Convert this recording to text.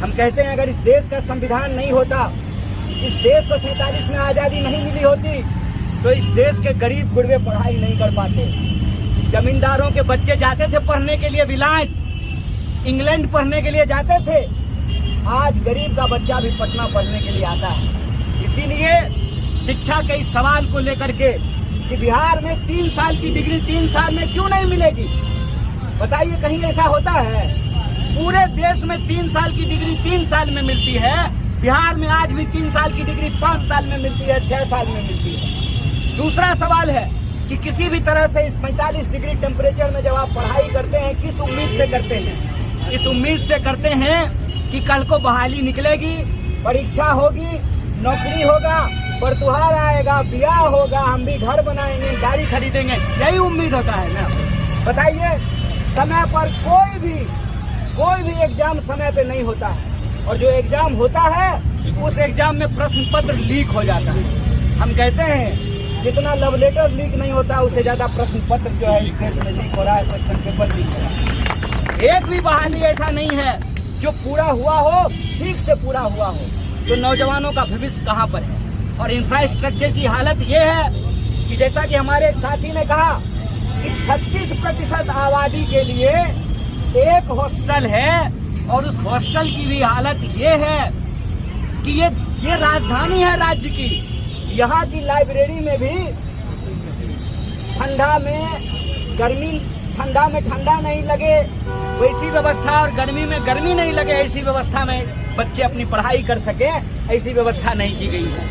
हम कहते हैं अगर इस देश का संविधान नहीं होता, इस देश को 47 में आजादी नहीं मिली होती, तो इस देश के गरीब गुरबे पढ़ाई नहीं कर पाते। जमींदारों के बच्चे जाते थे पढ़ने के लिए विलायत, इंग्लैंड पढ़ने के लिए जाते थे। आज गरीब का बच्चा भी पटना पढ़ने के लिए आता है। इसीलिए शिक्षा के इस सवाल को लेकर के कि बिहार में 3 साल की डिग्री 3 साल में क्यों नहीं मिलेगी, बताइए कहीं ऐसा होता है? पूरे देश में 3 साल की डिग्री 3 साल में मिलती है, बिहार में आज भी 3 साल की डिग्री 5 साल में मिलती है, 6 साल में मिलती है। दूसरा सवाल है कि किसी भी तरह से इस 45 डिग्री टेम्परेचर में जब आप पढ़ाई करते हैं, किस उम्मीद से करते हैं? इस उम्मीद से करते हैं कि कल को बहाली निकलेगी, परीक्षा होगी, नौकरी होगा, परतुहार आएगा, ब्याह होगा, हम भी घर बनाएंगे, गाड़ी खरीदेंगे, यही उम्मीद होता है ना। बताइए, समय पर कोई भी एग्जाम समय पे नहीं होता है, और जो एग्जाम होता है उस एग्जाम में प्रश्न पत्र लीक हो जाता है। हम कहते हैं जितना लव लेटर लीक नहीं होता, उससे ज्यादा प्रश्न पत्र जो है इस देश में लीक हो रहा है, क्वेश्चन पेपर लीक हो रहा है। एक भी बहाली ऐसा नहीं है जो पूरा हुआ हो, ठीक से पूरा हुआ हो। तो नौजवानों का भविष्य कहाँ पर है? और इंफ्रास्ट्रक्चर की हालत ये है कि जैसा कि हमारे एक साथी ने कहा कि 36% आबादी के लिए एक हॉस्टल है, और उस हॉस्टल की भी हालत ये है कि ये राजधानी है राज्य की। यहाँ की लाइब्रेरी में भी ठंडा में ठंडा नहीं लगे वैसी व्यवस्था, और गर्मी में गर्मी नहीं लगे ऐसी व्यवस्था में बच्चे अपनी पढ़ाई कर सके, ऐसी व्यवस्था नहीं की गई है।